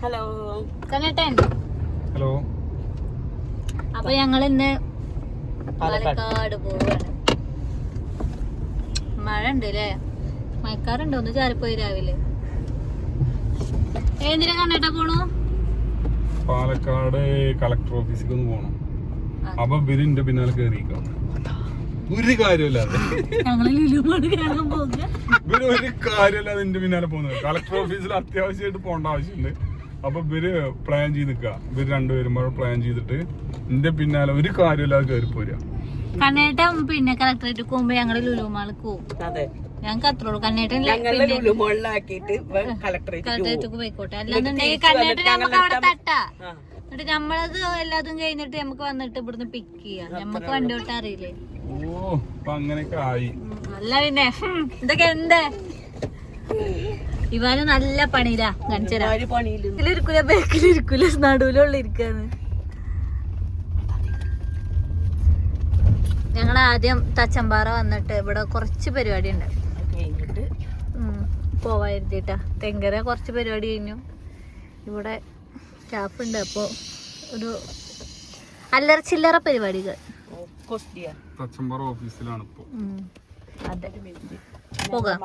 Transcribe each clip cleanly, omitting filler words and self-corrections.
Hello കണ്ണേട്ടൻ. Hello. അപ്പൊ ഞങ്ങൾ ഇന്ന് പാലക്കാട് പോവാണ്. മഴ ഉണ്ട് അല്ലേ? മഴക്കാറുണ്ടോ? ഒന്ന് ചാരിപ്പോയി രാവിലെ. എന്തിനാ കണ്ണേട്ടാ പോണു? പാലക്കാട് കളക്ടർ ഓഫീസിലേക്ക് ഒന്ന് പോണം. അപ്പൊ ഇവരിന്റെ പിന്നാലെ കേറിയിരിക്കാം. ഒരു കാര്യമില്ലാതെ ഇവര് ഒരു കാര്യമില്ലാതെ എന്റെ പിന്നാലെ പോകുന്നത്. കളക്ടർ ഓഫീസിൽ അത്യാവശ്യമായിട്ട് പോകേണ്ട ആവശ്യമുണ്ട്. അപ്പൊ ഇവര് പ്ലാൻ ചെയ്ത് നിൽക്കുക. ഇവര് രണ്ടുപേരും പ്ലാൻ ചെയ്തിട്ട് എന്റെ പിന്നാലെ ഒരു കാര്യമില്ലാതെ കയറി പോരാ. കണ്ണേട്ടൻ പിന്നെ കളക്ടറേറ്റ് പോകുമ്പോ ഞങ്ങള് ലുലുമാൾക്ക് പോകും. ഞങ്ങൾക്ക് അത്രേ ഉള്ളൂ. കണ്ണേട്ടൻ കളക്ടറേറ്റ് പോയിക്കോട്ടെ. അല്ലാന്നുണ്ടെങ്കിൽ കണ്ണേട്ടൻ നമുക്ക് അവിടെ തട്ടാ. എന്നിട്ട് നമ്മളത് എല്ലാതും കഴിഞ്ഞിട്ട് നമുക്ക് വന്നിട്ട് ഇവിടുന്ന് പിക്ക് ചെയ്യാം. നമുക്ക് വണ്ടി തൊട്ട് അറിയില്ലേ? ഓ അങ്ങനെയൊക്കെ ആയി. അല്ല പിന്നെ ഇതൊക്കെ എന്താ ഇവാന് നല്ല പണിയിലാ. കാണിച്ചിരിക്കൂല, ബേക്കിലിരിക്കൂല, നടുവിലുള്ള ഇരിക്കാന്ന്. ഞങ്ങൾ ആദ്യം തച്ചമ്പാറ വന്നിട്ട് ഇവിടെ കുറച്ച് പരിപാടി ഉണ്ട് പോവായിരുന്നിട്ടാ. തെങ്കര കുറച്ച് പരിപാടി കഴിഞ്ഞു. ഇവിടെ സ്റ്റാഫ് ഉണ്ട്. അപ്പൊ ഒരു അല്ലറ ചില്ലറ പരിപാടികൾ. അതെ, പോകാം.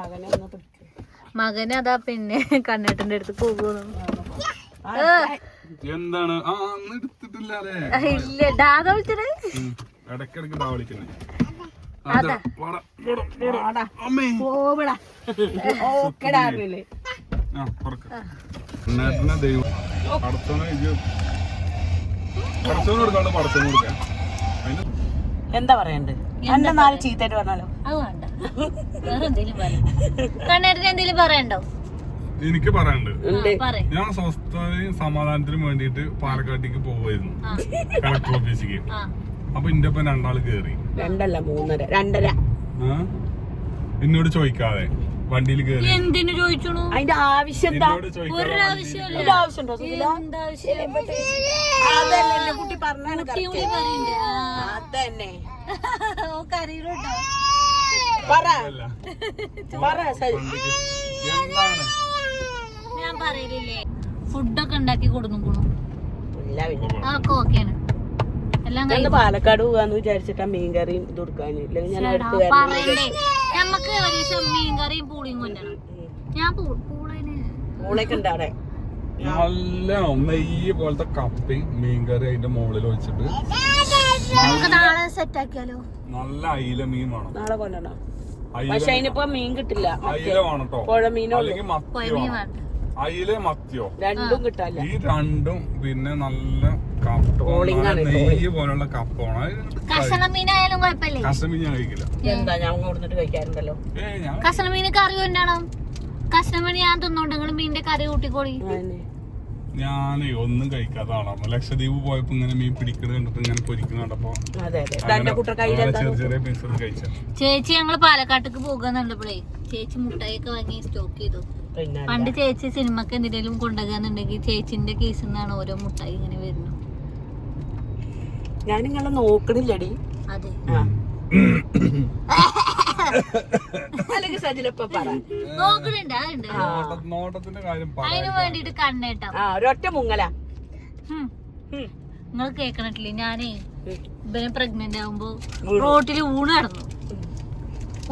മകന് അതാ പിന്നെ കണ്ണേട്ടന്റെ അടുത്ത് പോകുന്നു. എന്താണ് ഇല്ല ഡാദ വിളിച്ചത്. എന്താ പറയണ്ടേ? എന്റെ നാല് ചീത്തായിട്ട് പറഞ്ഞാലോ? അത് വേണ്ട, വേറെ എന്തെങ്കിലും പറയാം. കണ്ണേട്ടന് എന്തെങ്കിലും പറയണ്ടോ? എനിക്ക് പറയാനുണ്ട്. ഞാൻ സ്വസ്ഥതയും സമാധാനത്തിനും വേണ്ടിയിട്ട് പാലക്കാട്ടേക്ക് പോവായിരുന്നു, കളക്ടർ ഓഫീസിക്ക്. അപ്പൊ എന്റെ ഒപ്പം രണ്ടാള് കേറി. രണ്ടര എന്നോട് ചോദിക്കാതെ വണ്ടിയിൽ കേറി. എന്തിനു ചോദിച്ചു? അതിന്റെ ആവശ്യം കുട്ടി പറഞ്ഞാണ്. അതന്നെ ഞാൻ പറയലില്ലേ, ഫുഡൊക്കെ ഉണ്ടാക്കി കൊടുക്കുന്നു. അതൊക്കെ ഓക്കെയാണ്. പാലക്കാട് പോവാന്ന് വിചാരിച്ചിട്ടാ മീൻകറിയും ഇത് കൊടുക്കാനില്ല. നമ്മക്ക് ഒരു ദിവസം മീൻകറിയും പൂളിയും കൊല്ലണം. ഞാൻ പൂളൊക്കെ ഉണ്ട് അവിടെ. നല്ല നെയ്യ് പോലത്തെ കപ്പയും മീൻകറി അതിന്റെ മുകളിൽ വെച്ചിട്ട് നമുക്ക് നാളെ സെറ്റ് ആക്കിയാലോ? നല്ല അയില മീൻ വേണം. നാളെ കൊല്ലണോ? പക്ഷെ അതിനിപ്പോ മീൻ കിട്ടില്ല. അയില വേണം കേട്ടോ, പുഴ മീനോ അല്ലെങ്കിൽ മത്തി വേണം. അയില മത്തിയോ രണ്ടും കിട്ടാല്ല. ഈ രണ്ടും പിന്നെ നല്ല നെയ്യ് പോലുള്ള കപ്പ വേണം. കഷ്ണമീനായാലും കുഴപ്പമില്ല. കഷ്ണമീൻ ഞാൻ കഴിക്കില്ല. എന്താ ഞാൻ കൊടുത്തിട്ട് കഴിക്കാറുണ്ടല്ലോ. കഷ്ണമീന് കറി കൊണ്ടാണോ? കഷ്ണമീൻ ഞാൻ തിന്നോണ്ട് നിങ്ങൾ മീനിന്റെ കറി കൂട്ടിക്കോളി. ഞാനേ ഒന്നും കഴിക്കാത്ത ആളാണ്. ലക്ഷദ്വീപ് പോയപ്പോ ഇങ്ങനെ മീൻ പിടിക്കണ കണ്ടിട്ട് ഇങ്ങനെ പൊരിക്കുന്ന കണ്ടപ്പോ ചെറിയ പീസ് കഴിച്ച. ചേച്ചി ഞങ്ങള് പാലക്കാട്ടേക്ക് പോകാന്നുണ്ടപ്പോഴേ ചേച്ചി മുട്ടായിയൊക്കെ വാങ്ങി സ്റ്റോക്ക് ചെയ്തു. പണ്ട് ചേച്ചി സിനിമക്ക് എന്തിനേലും കൊണ്ടുപോകാന്നുണ്ടെങ്കിൽ ചേച്ചിന്റെ കേസിൽ നിന്നാണ് ഓരോ മുട്ടായി ഇങ്ങനെ വരുന്നത്. ഞാൻ നിങ്ങളെ നോക്കണില്ലടി. അതെ, അതിന് വേണ്ടിട്ട് കണ്ണേട്ടാ ഒരൊറ്റ മുങ്ങല. നിങ്ങൾ കേക്കണില്ലേ? ഞാനേ ഇവനെ പ്രഗ്നന്റ് ആവുമ്പോ റോട്ടില് ഊണ് നടന്നു.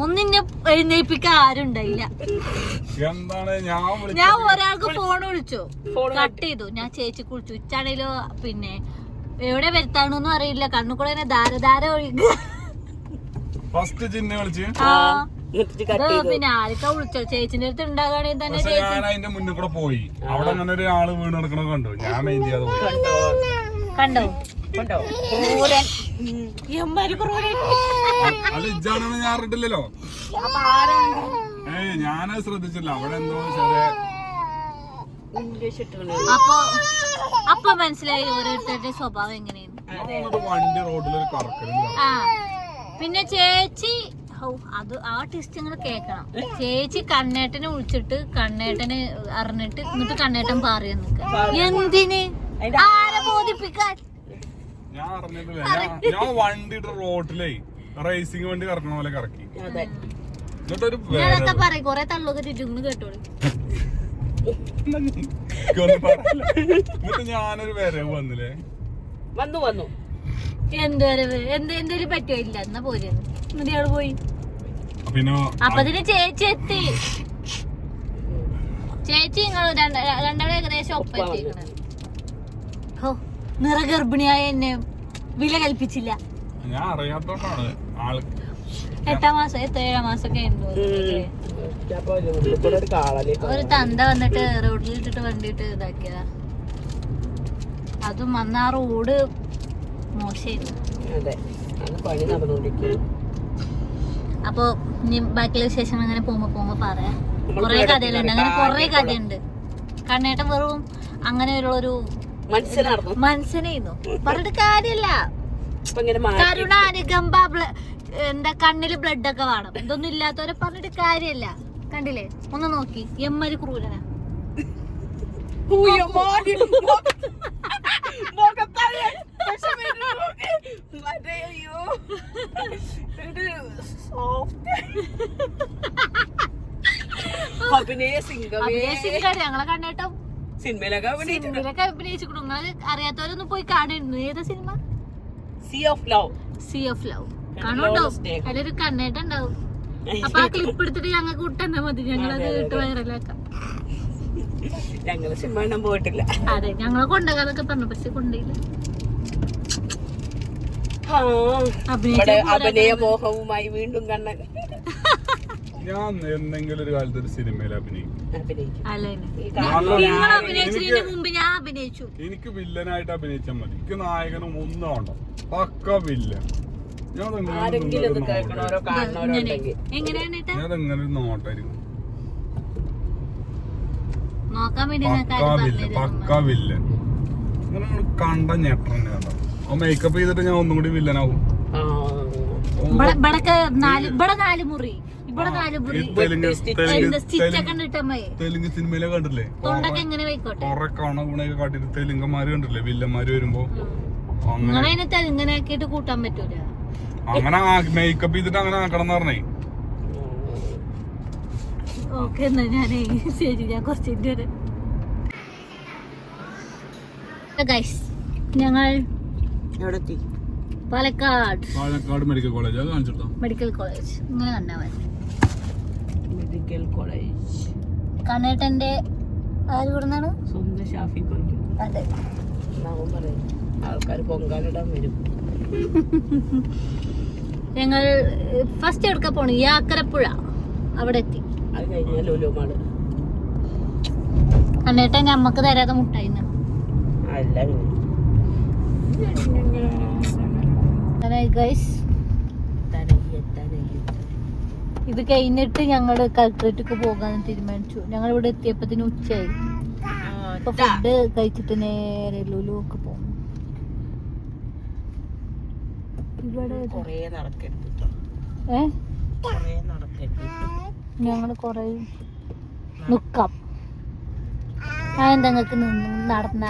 ഒന്നിന്നെ എഴുന്നേൽപ്പിക്കാൻ ആരും ഉണ്ടായില്ല. ഞാൻ ഒരാൾക്ക് ഫോൺ വിളിച്ചു, കട്ട് ചെയ്തു. ഞാൻ ചേച്ചി കുളിച്ചു. ഉച്ചാണേലോ പിന്നെ എവിടെ വരുത്താണെന്നൊന്നും അറിയില്ല. കണ്ണുകൂടെ ധാരധാര ഒഴുകുക. പിന്നെ ആർക്കാ വിളിച്ചോ? ചേച്ചിന്റെ അടുത്ത് ഉണ്ടാകാണെങ്കിൽ തന്നെ അതിന്റെ മുന്നിൽ കൂടെ പോയി. അവിടെ അങ്ങനെ ഒരാള് വീണ് നടക്കണ കണ്ടു. ഞാൻ മെയിൻ ചെയ്യാതെ കണ്ടോ? അല്ല ഇജാണെന്ന് ഞാൻ അറിഞ്ഞിട്ടില്ലല്ലോ. ഞാനത് ശ്രദ്ധിച്ചില്ല. അവിടെ എന്തോ അപ്പൊ മനസ്സിലായി ഓരോരുത്തരുടെ സ്വഭാവം എങ്ങനെയാണ്. വണ്ടി റോഡിലൊരു കറക്കലും. പിന്നെ ചേച്ചി അത് ആ ടെസ്റ്റ് നിങ്ങൾ കേക്കണം. ചേച്ചി കണ്ണേട്ടനെ വിളിച്ചിട്ട് കണ്ണേട്ടന് അറിഞ്ഞിട്ട് എന്നിട്ട് കണ്ണേട്ടൻ പറയാൻ നിൽക്കുക. എന്തിന്? ആരെ ബോധിപ്പിക്കാൻ? ഞാൻ അറിഞ്ഞിട്ടില്ല. ഞാൻ വണ്ടിയുടെ റോഡിലേ റേസിംഗ് വണ്ടി കറക്കണ പോലെ കറക്കി. ഞാനൊക്കെ പറയും കൊറേ തള്ളൊക്കെ ചുറ്റുന്നു കേട്ടോളൂ. എന്നിട്ട് ഞാനൊരു വരവ് വന്നില്ലേ? വന്നു എന്തേലും പറ്റുമോ? ഇല്ല എന്നാ പോരെ എന്നിട്ട് ഇയാള് പോയി. പിന്നെ അപ്പൊ അതിന് ചേച്ചി എത്തി. ചേച്ചി നിങ്ങൾ രണ്ടാളും ഏകദേശം ഒപ്പം എത്തിക്കണേ. ഓ നിറഗർഭിണിയായ എന്നെ വില കൽപ്പിച്ചില്ല. ഞാൻ അറിയാത്തോണ്ടാണ് ആൾക്ക് 8-ാം മാസം 7-ാം മാസമൊക്കെ ഉണ്ടോ? ഒരു തന്ത വന്നിട്ട് റോഡിൽ ഇട്ടിട്ട് വണ്ടിയിട്ട് ഇതാക്കിയതാ. അതും അന്ന് ആ റോഡ് മോശമായിരുന്നു. അപ്പൊ ഇനി ബാക്കിയുള്ള വിശേഷം അങ്ങനെ പോകുമ്പോ പറയാം. കൊറേ കഥകളുണ്ട്, അങ്ങനെ കൊറേ കഥയുണ്ട്. കണ്ണേട്ടൻ വെറും അങ്ങനെ ഒരു മനസ്സിനായിരുന്നു പറഞ്ഞിട്ട് കാര്യല്ല. കരുണാനുകമ്പ എന്താ കണ്ണില് ബ്ലഡ് ഒക്കെ വേണം. ഇതൊന്നും ഇല്ലാത്തവരെ പറഞ്ഞിട്ട് കാര്യല്ല. കണ്ടില്ലേ, ഒന്ന് നോക്കി എമ്മര് ക്രൂരനാ. ഞങ്ങളെ കണ്ണേട്ടം സിനിമയിലൊക്കെ അഭിനയിച്ചിട്ടുണ്ട്. നിങ്ങള് അറിയാത്തവരൊന്നും പോയി കാണുന്നു. ഏതാ സിനിമ? സീ ഓഫ് ലവ് കാണുണ്ടോ? അതിലൊരു കണ്ണേട്ടം ഉണ്ടാവും. അപ്പൊ ആ ക്ലിപ്പ് എടുത്തിട്ട് ഞങ്ങൾക്ക് വിട്ടെന്നാ മതി, ഞങ്ങളത് ഇട്ട് വൈറലാക്കാം. ഞങ്ങള് സിനിമ കാണാൻ പോയിട്ടില്ല. അതെ, ഞങ്ങളെ കൊണ്ടുപോകാന്നൊക്കെ പറഞ്ഞു, പക്ഷെ കൊണ്ടുപോയില്ല. അഭിനയമോഹവുമായി വീണ്ടും കണ്ണൻ. ഞാൻ എന്തെങ്കിലും ഒരു കാലത്ത് ഒരു സിനിമയിൽ അഭിനയിക്കും. എനിക്ക് വില്ലനായിട്ട് അഭിനയിച്ചാൽ മതി. എനിക്ക് നായകനും ഒന്നും വേണ്ട, പക്ക വില്ലൻ. ഞാൻ അതെങ്ങനെ ഒരു നോട്ടായിരിക്കും. പക്ക വില്ലൻ. ഇങ്ങനെ കണ്ട ഞെട്ടന്നെ കണ്ട മേക്കപ്പ് ചെയ്തിട്ട് ഞാൻ ഒന്നും കൂടി വില്ലനാവും. തെലുങ്ക് സിനിമയിലെ കണ്ടില്ലേ, കൊറേ കണകുണയൊക്കെ കാട്ടിട്ട് തെലുങ്കന്മാര് കണ്ടില്ലേ വില്ലന്മാര് വരുമ്പോ തെലുങ്കനാക്കിട്ട് കൂട്ടാൻ പറ്റൂല. അങ്ങനെ മേക്കപ്പ് ചെയ്തിട്ട് അങ്ങനെ ആക്കണം എന്ന് പറഞ്ഞേ. ഓക്കെ, എന്നാ ഞാനേ ശരി, ഞാൻ കുറച്ച് ഞങ്ങൾ പാലക്കാട് മെഡിക്കൽ കോളേജ് കാണിച്ചിട്ടോ. മെഡിക്കൽ കോളേജ് ഇങ്ങനെ കണ്ടാ മതി. മെഡിക്കൽ കോളേജ് കണ്ണേട്ടന്റെ ആര് കൂടുന്നാണ്? സ്വന്തം ഷാഫി. അതെ, ആൾക്കാർ പൊങ്കാലിടാൻ വരും. ഞങ്ങൾ ഫസ്റ്റ് എടുക്കാൻ പോണു യാക്കരപ്പുഴ, അവിടെ എത്തി. അത് കഴിഞ്ഞാൽ ലുലുമാള്. കണ്ണേട്ടൻ നമ്മക്ക് തരാതെ മുട്ടായിന്ന്. ഇത് കഴിഞ്ഞിട്ട് ഞങ്ങള് കളക്ടറേറ്റ് പോകാൻ തീരുമാനിച്ചു. ഞങ്ങൾ ഇവിടെ എത്തിയപ്പത്തിന് ഉച്ചയായി. അപ്പൊ ഫുഡ് കഴിച്ചിട്ട് നേരെ ലുലു ഒക്കെ പോകും. ഇവിടെ ഞങ്ങള് കൊറേ നിക്കാം. അതെന്താ നിങ്ങക്ക് നടന്ന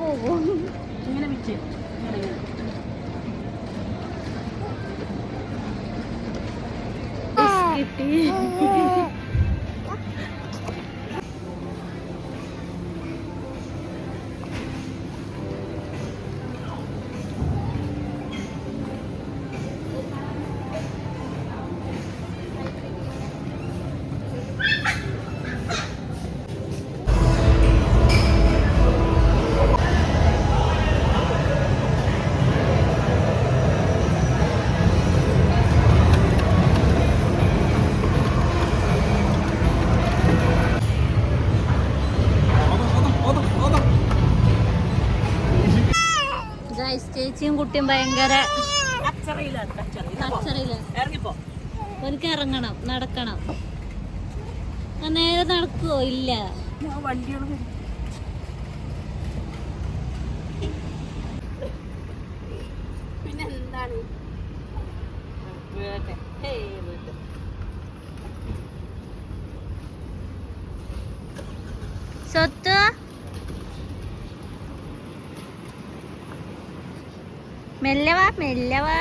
പോകും. ഇങ്ങനെ വെച്ച് കിട്ടി. ഗൈസ് ചേച്ചിയും കുട്ടിയും ഭയങ്കര കച്ചറയിലാണ് കച്ചറയില്. ഇറങ്ങിപ്പോ. എനിക്ക് ഇറങ്ങണം, നടക്കണം. നേരെ നടക്കുവോ? ഇല്ല. വണ്ടികൾ പിന്നെ എന്താണ് സ്വത്ത് മെല്ലവാ മെല്ലവാ.